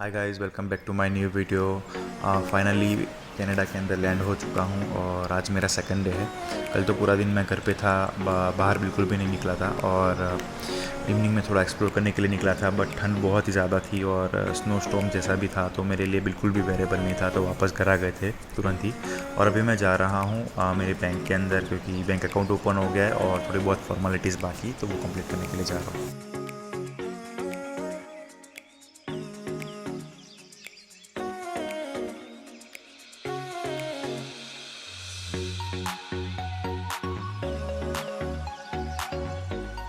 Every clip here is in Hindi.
Hi guys, welcome back to my new video. Finally Canada के अंदर लैंड हो चुका हूँ और आज मेरा सेकंड डे है। कल तो पूरा दिन मैं घर पे था, बाहर बिल्कुल भी नहीं निकला था और इवनिंग में थोड़ा एक्सप्लोर करने के लिए निकला था, बट ठंड बहुत ही ज़्यादा थी और स्नो स्टॉर्म जैसा भी था, तो मेरे लिए बिल्कुल भी वेरेबल नहीं था, तो वापस घर आ गए थे तुरंत ही। और अभी मैं जा रहा हूँ मेरे बैंक के अंदर, क्योंकि बैंक अकाउंट ओपन हो गया है और थोड़ी बहुत फॉर्मेलिटीज़ बाकी, तो वो कंप्लीट करने के लिए जा रहा हूँ।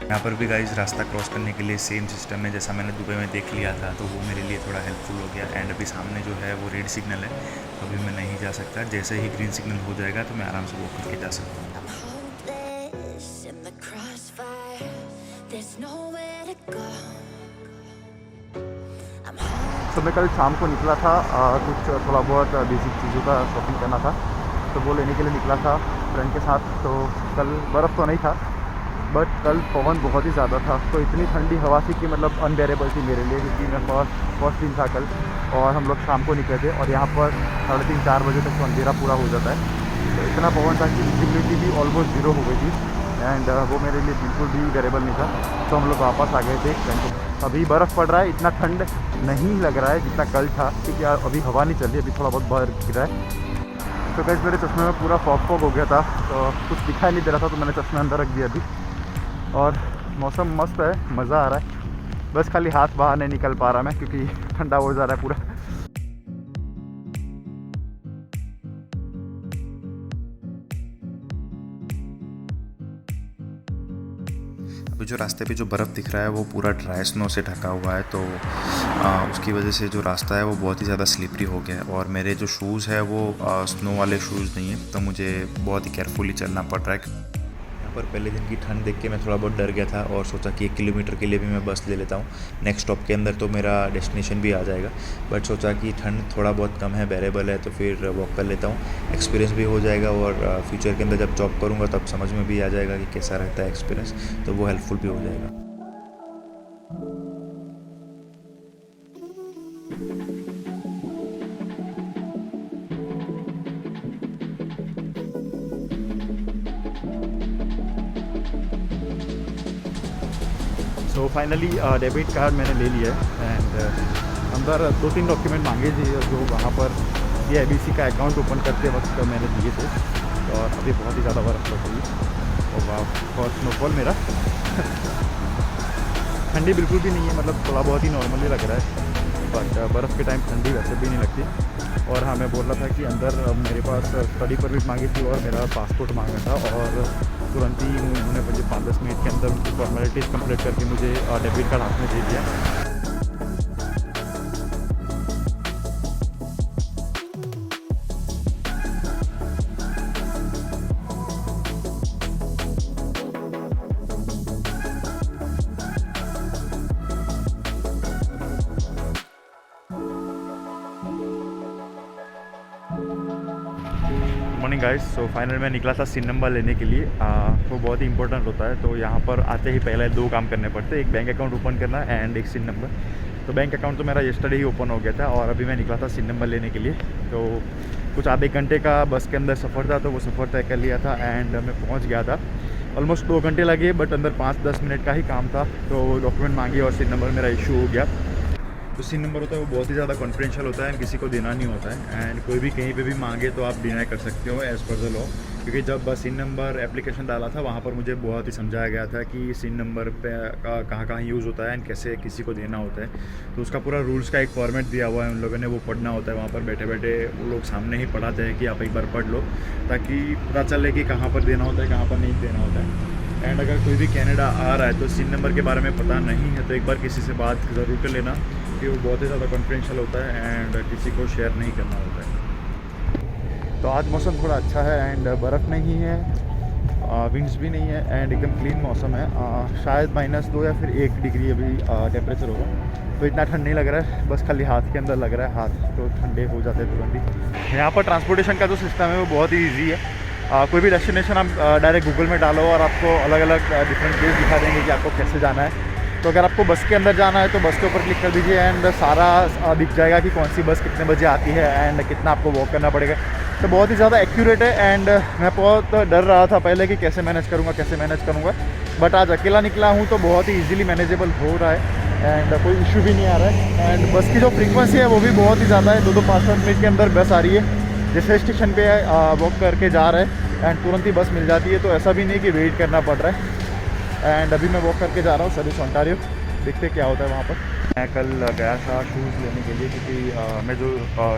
यहाँ पर भी गाइस रास्ता क्रॉस करने के लिए सेम सिस्टम है जैसा मैंने दुबई में देख लिया था, तो वो मेरे लिए थोड़ा हेल्पफुल हो गया। एंड अभी सामने जो है वो रेड सिग्नल है, तो अभी मैं नहीं जा सकता। जैसे ही ग्रीन सिग्नल हो जाएगा तो मैं आराम से वॉक करके जा सकता हूँ। तो मैं कल शाम को निकला था, कुछ थोड़ा बहुत बेसिक चीज़ों का शॉपिंग करना था, तो वो लेने के लिए निकला था फ्रेंड के साथ। तो कल बर्फ़ तो नहीं था, बट कल पवन बहुत ही ज़्यादा था, तो इतनी ठंडी हवा थी कि मतलब अनबेरेबल थी मेरे लिए, क्योंकि मैं फर्स्ट दिन था कल और हम लोग शाम को निकले थे और यहाँ पर 3:30-4 बजे तक तो अंधेरा पूरा हो जाता है। तो इतना पवन था कि विजिबिलिटी भी ऑलमोस्ट ज़ीरो हो गई थी एंड वो मेरे लिए बिल्कुल भी बेरेबल नहीं था। तो हम लोग वापस आ गए थे फ्रेंड। अभी बर्फ़ पड़ रहा है, इतना ठंड नहीं लग रहा है जितना कल था, क्योंकि अभी हवा नहीं चल रही, अभी थोड़ा बहुत बर्फ़ गिरा है। तो गाइस मेरे चश्मे में पूरा फॉग हो गया था, तो कुछ दिखाई नहीं दे रहा था, तो मैंने चश्मे अंदर रख दिया अभी। और मौसम मस्त है, मज़ा आ रहा है, बस खाली हाथ बाहर नहीं निकल पा रहा मैं, क्योंकि ठंडा हो जा रहा है पूरा। अभी जो रास्ते पे जो बर्फ़ दिख रहा है वो पूरा ड्राई स्नो से ढका हुआ है, तो उसकी वजह से जो रास्ता है वो बहुत ही ज़्यादा स्लिपरी हो गया है। और मेरे जो शूज़ है वो स्नो वाले शूज़ नहीं है, तो मुझे बहुत ही केयरफुली चलना पड़ रहा है। यहाँ पर पहले दिन की ठंड देख के मैं थोड़ा बहुत डर गया था और सोचा कि 1 किलोमीटर के लिए भी मैं बस ले लेता हूँ, नेक्स्ट स्टॉप के अंदर तो मेरा डेस्टिनेशन भी आ जाएगा। बट सोचा कि ठंड थोड़ा बहुत कम है, बेरेबल है, तो फिर वॉक कर लेता हूँ, एक्सपीरियंस भी हो जाएगा और फ्यूचर के अंदर जब जॉब करूँगा तब समझ में भी आ जाएगा कि कैसा रहता है एक्सपीरियंस, तो वो हेल्पफुल भी हो जाएगा। सो फाइनली डेबिट कार्ड मैंने ले लिया है एंड अंदर 2-3 डॉक्यूमेंट मांगे थे जो वहाँ पर ये ABC का अकाउंट ओपन करते वक्त मैंने दिए थे। और अभी बहुत ही ज़्यादा बर्फ़ लग रही है और वाह, और स्नोफॉल मेरा ठंडी बिल्कुल भी नहीं है, मतलब थोड़ा बहुत ही नॉर्मली लग रहा है, बट बर्फ़ के टाइम ठंडी वैसे भी नहीं लगती। और हाँ, मैं बोल रहा था कि अंदर मेरे पास स्टडी परमिट मांगी थी और मेरा पासपोर्ट मांगा था, और तुरंत ही उन्होंने मुझे 5-10 मिनट के अंदर उनकी फॉर्मेलिटीज़ कंप्लीट करके मुझे डेबिट कार्ड हाथ में दे दिया। मॉर्निंग गाइस, सो फाइनल मैं निकला था सिन नंबर लेने के लिए। वो बहुत ही इंपॉर्टेंट होता है, तो यहाँ पर आते ही पहले 2 काम करने पड़ते हैं, एक बैंक अकाउंट ओपन करना एंड एक सिन नंबर। तो बैंक अकाउंट तो मेरा येस्टरडे ही ओपन हो गया था और अभी मैं निकला था सिन नंबर लेने के लिए। तो कुछ आधे घंटे का बस के अंदर सफ़र था, तो वो सफ़र तय कर लिया था एंड मैं पहुँच गया था। ऑलमोस्ट 2 घंटे लगे, बट अंदर 5-10 मिनट का ही काम था, तो डॉक्यूमेंट मांगी और सिन नंबर मेरा इशू हो गया। जो सिन नंबर होता है वो बहुत ही ज़्यादा कॉन्फिडेंशियल होता है, किसी को देना नहीं होता है एंड कोई भी कहीं पे भी मांगे तो आप डिनाई कर सकते हो एज़ पर द लॉ। क्योंकि जब सिन नंबर एप्लीकेशन डाला था वहाँ पर मुझे बहुत ही समझाया गया था कि सिन नंबर पे कहाँ कहाँ यूज़ होता है एंड कैसे किसी को देना होता है, तो उसका पूरा रूल्स का एक फॉर्मेट दिया हुआ है उन लोगों ने, वो पढ़ना होता है। वहाँ पर बैठे बैठे वो लोग सामने ही पढ़ाते हैं कि आप एक बार पढ़ लो, ताकि पता चले कि कहाँ पर देना होता है, कहाँ पर नहीं देना होता है। एंड अगर कोई भी कनाडा आ रहा है तो सिन नंबर के बारे में पता नहीं है, तो एक बार किसी से बात ज़रूर कर लेना, कि वो बहुत ही ज़्यादा कॉन्फिडेंशियल होता है एंड किसी को शेयर नहीं करना होता है। तो आज मौसम थोड़ा अच्छा है एंड बर्फ़ नहीं है, विंड्स भी नहीं है एंड एकदम क्लीन मौसम है। शायद -2 या फिर 1 डिग्री अभी टेम्परेचर होगा, तो इतना ठंड नहीं लग रहा है, बस खाली हाथ के अंदर लग रहा है, हाथ तो ठंडे हो जाते हैं तुरंत ही। यहाँ पर ट्रांसपोर्टेशन का जो सिस्टम है वो बहुत ही ईजी है। कोई भी डेस्टिनेशन आप डायरेक्ट गूगल में डालो और आपको अलग अलग डिफरेंट प्लेस दिखा देंगे कि आपको कैसे जाना है। तो अगर आपको बस के अंदर जाना है तो बस के ऊपर क्लिक कर दीजिए एंड सारा दिख जाएगा कि कौन सी बस कितने बजे आती है एंड कितना आपको वॉक करना पड़ेगा। तो बहुत ही ज़्यादा एक्यूरेट है एंड मैं बहुत डर रहा था पहले कि कैसे मैनेज करूँगा, बट आज अकेला निकला हूँ तो बहुत ही ईजिली मैनेजेबल हो रहा है एंड कोई इशू भी नहीं आ रहा है। एंड बस की जो फ्रीक्वेंसी है वो भी बहुत ही ज़्यादा है, 2-5 मिनट के अंदर बस आ रही है। जैसे स्टेशन पे वॉक करके जा रहा है एंड तुरंत ही बस मिल जाती है, तो ऐसा भी नहीं कि वेट करना पड़ रहा है। एंड अभी मैं वॉक करके जा रहा हूँ सर्विस ओंटारियो, देखते क्या होता है वहाँ पर। मैं कल गया था शूज़ लेने के लिए क्योंकि मैं जो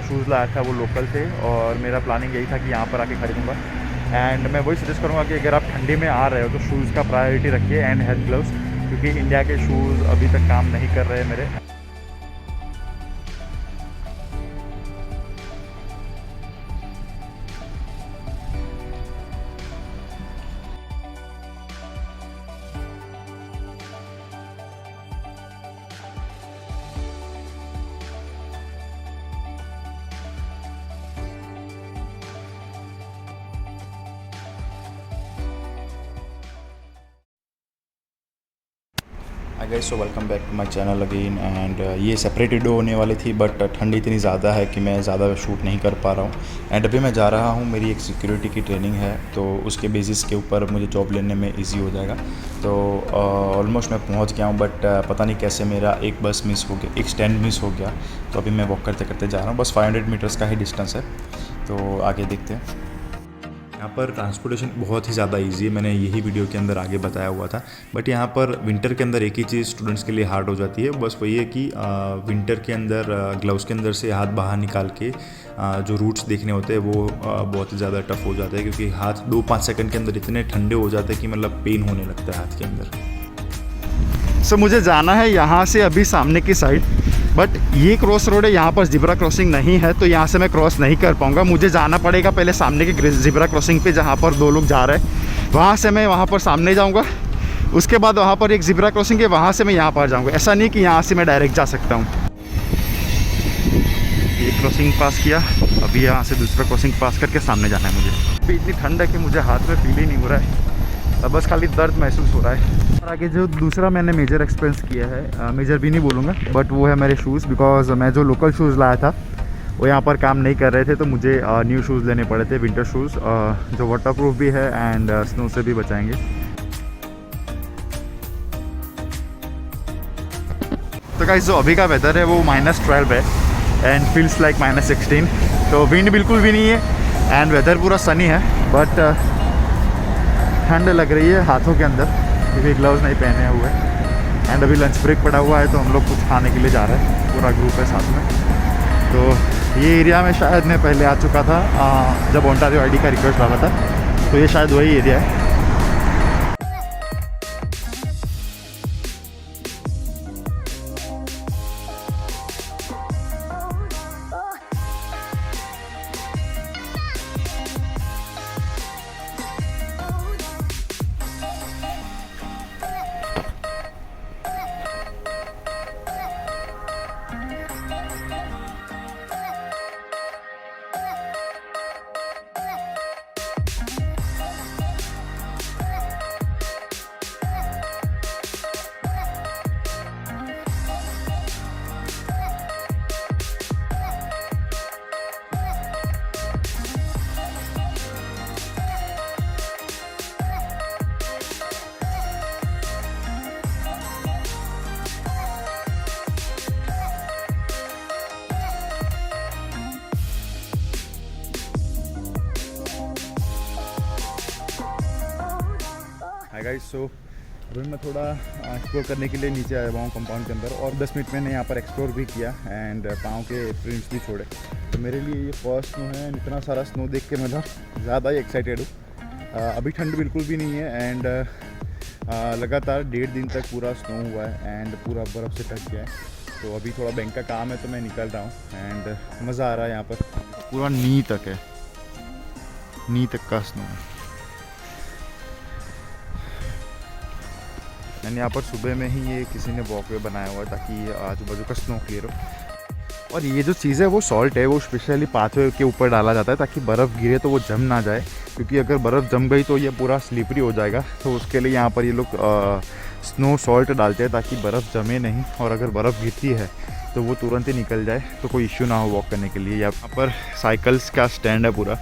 शूज़ लाया था वो लोकल थे और मेरा प्लानिंग यही था कि यहाँ पर आके ख़रीदूँगा। एंड मैं वही सजेस्ट करूँगा कि अगर आप ठंडी में आ रहे हो तो शूज़ का प्रायोरिटी रखिए एंड हेल्थ ग्लव्स, क्योंकि इंडिया के शूज़ अभी तक काम नहीं कर रहे मेरे। Hi guys, so welcome back to my channel again. And ये सेपरेट वीडियो होने वाली थी बट ठंडी इतनी ज़्यादा है कि मैं ज़्यादा शूट नहीं कर पा रहा हूँ। एंड अभी मैं जा रहा हूँ, मेरी एक सिक्योरिटी की ट्रेनिंग है, तो उसके बेसिस के ऊपर मुझे जॉब लेने में इजी हो जाएगा। तो ऑलमोस्ट मैं पहुँच गया हूँ, बट पता नहीं कैसे मेरा एक बस मिस हो गया, एक स्टैंड मिस हो गया। तो अभी मैं वॉक करते करते जा रहा हूँ, बस 500 मीटर्स का ही डिस्टेंस है, तो आगे देखते हैं। यहाँ पर ट्रांसपोर्टेशन बहुत ही ज़्यादा इजी है, मैंने यही वीडियो के अंदर आगे बताया हुआ था। बट यहाँ पर विंटर के अंदर एक ही चीज़ स्टूडेंट्स के लिए हार्ड हो जाती है, बस वही है कि विंटर के अंदर ग्लव्स के अंदर से हाथ बाहर निकाल के जो रूट्स देखने होते हैं वो बहुत ही ज़्यादा टफ हो जाता है, क्योंकि हाथ 2-5 सेकंड के अंदर इतने ठंडे हो जाते हैं कि मतलब पेन होने लगता है हाथ के अंदर। सो मुझे जाना है यहाँ से अभी सामने की साइड, बट ये क्रॉस रोड है, यहाँ पर जिब्रा क्रॉसिंग नहीं है, तो यहाँ से मैं क्रॉस नहीं कर पाऊँगा। मुझे जाना पड़ेगा पहले सामने के जिब्रा क्रॉसिंग पे जहाँ पर 2 लोग जा रहे हैं, वहाँ से मैं वहाँ पर सामने जाऊँगा। उसके बाद वहाँ पर एक जिब्रा क्रॉसिंग है, वहाँ से मैं यहाँ पर जाऊँगा। ऐसा नहीं कि यहाँ से मैं डायरेक्ट जा सकता हूँ। एक क्रॉसिंग पास किया, अभी यहाँ से दूसरा क्रॉसिंग पास करके सामने जाना है मुझे। अभी इतनी ठंड है कि मुझे हाथ में फील ही नहीं हो रहा है, बस खाली दर्द महसूस हो रहा है। और आगे जो दूसरा मैंने मेजर एक्सपेंस किया है, मेजर भी नहीं बोलूँगा, बट वो है मेरे शूज़। बिकॉज मैं जो लोकल शूज़ लाया था वो यहाँ पर काम नहीं कर रहे थे, तो मुझे न्यू शूज़ लेने पड़े थे, विंटर शूज़, जो वाटरप्रूफ भी है एंड स्नो से भी बचाएंगे। तो गाइस, जो अभी का वेदर है वो -12 है एंड फील्स लाइक -16, तो विंड बिल्कुल भी नहीं है एंड वेदर पूरा सनी है, बट ठंड लग रही है हाथों के अंदर क्योंकि ग्लव्स नहीं पहने हुए। एंड अभी लंच ब्रेक पड़ा हुआ है, तो हम लोग कुछ खाने के लिए जा रहे हैं, पूरा ग्रुप है साथ में। तो ये एरिया में शायद मैं पहले आ चुका था जब ओंटारियो आईडी का रिक्वेस्ट डाला था, तो ये शायद वही एरिया है। हाय गाइस, सो अभी मैं थोड़ा एक्सप्लोर करने के लिए नीचे आया हुआ हूँ कंपाउंड के अंदर, और 10 मिनट मैंने यहाँ पर एक्सप्लोर भी किया एंड पाँव के प्रिंट्स भी छोड़े। तो मेरे लिए ये फर्स्ट स्नो है, इतना सारा स्नो देख के मतलब ज़्यादा ही एक्साइटेड हूँ। अभी ठंड बिल्कुल भी नहीं है एंड लगातार 1.5 दिन तक पूरा स्नो हुआ है एंड पूरा बर्फ़ से ढक गया है। तो अभी थोड़ा बैंक का काम है तो मैं निकल रहा हूँ एंड मज़ा आ रहा है। यहाँ पर पूरा नी तक है, नी तक का स्नो है। मैंने यहाँ पर सुबह में ही ये किसी ने वॉकवे बनाया हुआ है ताकि आजू बाजू का स्नो क्लियर हो। और ये जो चीज़ है वो सॉल्ट है, वो स्पेशली पाथवे के ऊपर डाला जाता है ताकि बर्फ़ गिरे तो वो जम ना जाए, क्योंकि अगर बर्फ़ जम गई तो ये पूरा स्लिपरी हो जाएगा। तो उसके लिए यहाँ पर ये लोग स्नो सॉल्ट डालते हैं ताकि बर्फ़ जमे नहीं, और अगर बर्फ़ गिरती है तो वो तुरंत ही निकल जाए, तो कोई इश्यू ना हो वॉक करने के लिए। यहाँ पर साइकिल्स का स्टैंड है पूरा।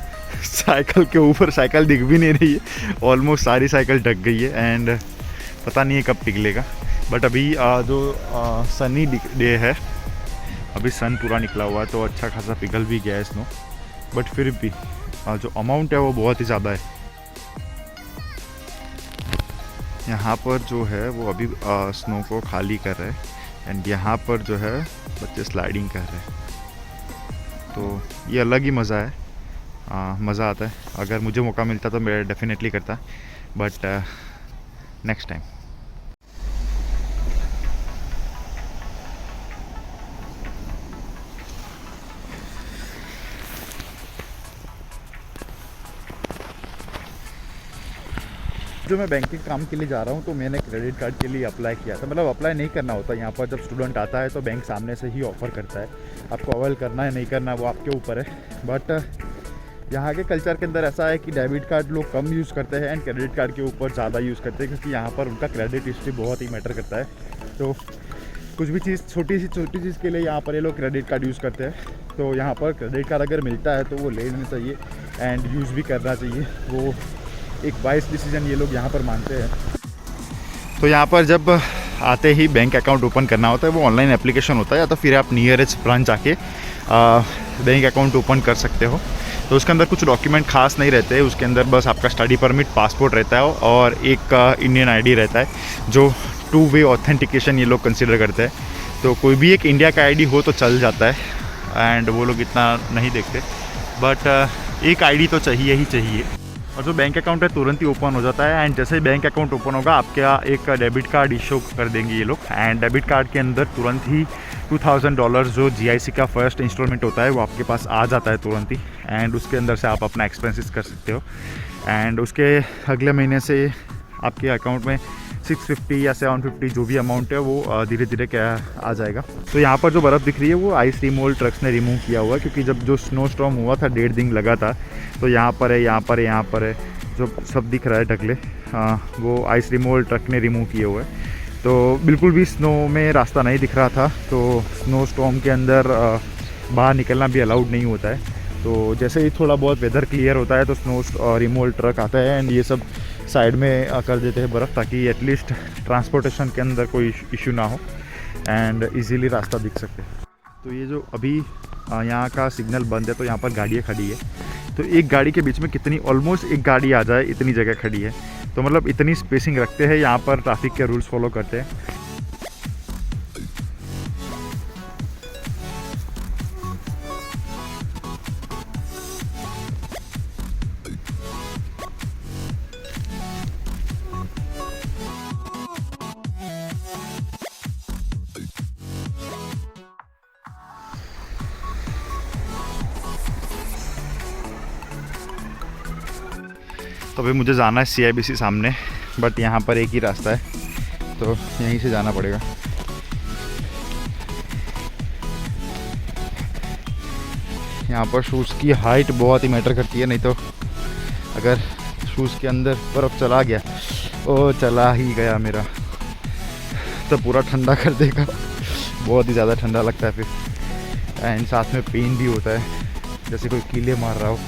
साइकिल के ऊपर साइकिल दिख भी नहीं रही है, ऑलमोस्ट सारी साइकिल ढक गई है एंड पता नहीं है कब पिघलेगा। बट अभी जो सनी डे है, अभी सन पूरा निकला हुआ है तो अच्छा खासा पिघल भी गया है स्नो। बट फिर भी जो अमाउंट है वो बहुत ही ज़्यादा है। यहाँ पर जो है वो अभी स्नो को खाली कर रहे हैं एंड यहाँ पर जो है बच्चे स्लाइडिंग कर रहे हैं, तो ये अलग ही मज़ा है। मज़ा आता है। अगर मुझे मौका मिलता तो मैं डेफिनेटली करता, बट नेक्स्ट टाइम। जो मैं बैंकिंग काम के लिए जा रहा हूँ तो मैंने क्रेडिट कार्ड के लिए अप्लाई किया था। मतलब अप्लाई नहीं करना होता यहाँ पर, जब स्टूडेंट आता है तो बैंक सामने से ही ऑफ़र करता है। आपको अवेल करना है नहीं करना वो आपके ऊपर है। बट यहाँ के कल्चर के अंदर ऐसा है कि डेबिट कार्ड लोग कम यूज़ करते हैं एंड क्रेडिट कार्ड के ऊपर ज़्यादा यूज़ करते हैं, क्योंकि यहाँ पर उनका क्रेडिट हिस्ट्री बहुत ही मैटर करता है। तो कुछ भी चीज़ छोटी चीज़ के लिए यहाँ पर ये लोग क्रेडिट कार्ड यूज़ करते हैं। तो यहाँ पर क्रेडिट कार्ड अगर मिलता है तो वो ले लेना चाहिए एंड यूज़ भी करना चाहिए। वो एक वाइज डिसीजन ये लोग यहाँ पर मानते हैं। तो यहाँ पर जब आते ही बैंक अकाउंट ओपन करना होता है, वो ऑनलाइन एप्लीकेशन होता है, या तो फिर आप नियरेस्ट ब्रांच आके बैंक अकाउंट ओपन कर सकते हो। तो उसके अंदर कुछ डॉक्यूमेंट खास नहीं रहते हैं, उसके अंदर बस आपका स्टडी परमिट, पासपोर्ट रहता है और एक इंडियन आईडी रहता है, जो 2 वे ऑथेंटिकेशन ये लोग कंसिडर करते हैं। तो कोई भी एक इंडिया का आईडी हो तो चल जाता है एंड वो लोग इतना नहीं देखते, बट एक आईडी तो चाहिए ही चाहिए। और जो बैंक अकाउंट है तुरंत ही ओपन हो जाता है एंड जैसे ही बैंक अकाउंट ओपन होगा आपका एक डेबिट कार्ड इशू कर देंगे ये लोग। एंड डेबिट कार्ड के अंदर तुरंत ही $2000 जो GIC का फर्स्ट इंस्टॉलमेंट होता है वो आपके पास आ जाता है तुरंत ही। एंड उसके अंदर से आप अपना एक्सपेंसेस कर सकते हो एंड उसके अगले महीने से आपके अकाउंट में 650 या 750 जो भी अमाउंट है वो धीरे धीरे क्या आ जाएगा। तो यहाँ पर जो बर्फ़ दिख रही है वो आइस रिमूवल ट्रक्स ने रिमूव किया हुआ है, क्योंकि जब जो स्नो स्टॉर्म हुआ था 1.5 दिन लगा था, तो यहाँ पर है, यहाँ पर है, यहाँ पर है, जो सब दिख रहा है ढकले, वो आइस रिमूवल ट्रक ने रिमूव किए हुए हैं। तो बिल्कुल भी स्नो में रास्ता नहीं दिख रहा था, तो स्नो स्टॉर्म के अंदर बाहर निकलना भी अलाउड नहीं होता है। तो जैसे ही थोड़ा बहुत वेदर क्लियर होता है तो स्नो रिमूवल ट्रक आता है एंड ये सब साइड में कर देते हैं बर्फ़, ताकि एटलीस्ट ट्रांसपोर्टेशन के अंदर कोई इशू ना हो एंड इजीली रास्ता दिख सके। तो ये जो अभी यहाँ का सिग्नल बंद है तो यहाँ पर गाड़ियाँ खड़ी है, तो एक गाड़ी के बीच में कितनी, ऑलमोस्ट एक गाड़ी आ जाए इतनी जगह खड़ी है। तो मतलब इतनी स्पेसिंग रखते हैं यहाँ पर, ट्रैफिक के रूल्स फॉलो करते हैं। तो अभी मुझे जाना है CIBC सामने, बट यहाँ पर एक ही रास्ता है तो यहीं से जाना पड़ेगा। यहाँ पर शूज़ की हाइट बहुत ही मैटर करती है, नहीं तो अगर शूज़ के अंदर बर्फ़ चला गया, ओ चला ही गया मेरा, तो पूरा ठंडा कर देगा। बहुत ही ज़्यादा ठंडा लगता है फिर एंड साथ में पेन भी होता है, जैसे कोई कीले मार रहा हो,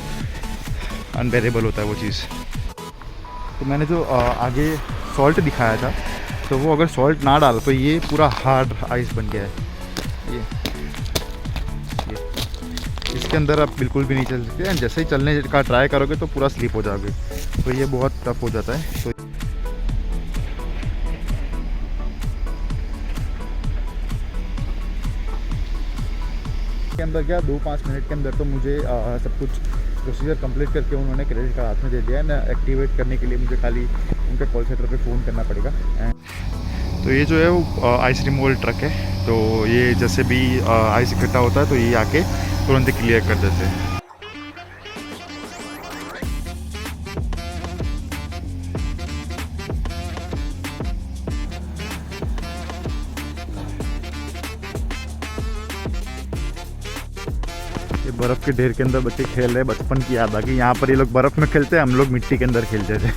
अनबेरेबल होता है वो चीज़। तो मैंने जो आगे सॉल्ट दिखाया था, तो वो अगर सॉल्ट ना डालो तो ये पूरा हार्ड आइस बन गया है। ये इसके अंदर आप बिल्कुल भी नहीं चल सकते हैं, जैसे ही चलने का ट्राई करोगे तो पूरा स्लिप हो जाओगे, तो ये बहुत टफ हो जाता है। तो के अंदर क्या 2-5 मिनट के अंदर तो मुझे सब कुछ प्रोसीजर कंप्लीट करके उन्होंने क्रेडिट कार्ड हाथ में दे दिया है ना। एक्टिवेट करने के लिए मुझे खाली उनके कॉल सेंटर पे फ़ोन करना पड़ेगा। तो ये जो है वो आइस रिमूवल ट्रक है, तो ये जैसे भी आइस इकट्ठा होता है तो ये आके तुरंत क्लियर कर देते हैं। ये बर्फ़ के ढेर के अंदर बच्चे खेल रहे हैं, बचपन की याद आ गई। यहाँ पर ये लोग बर्फ़ में खेलते हैं, हम लोग मिट्टी के अंदर खेलते थे।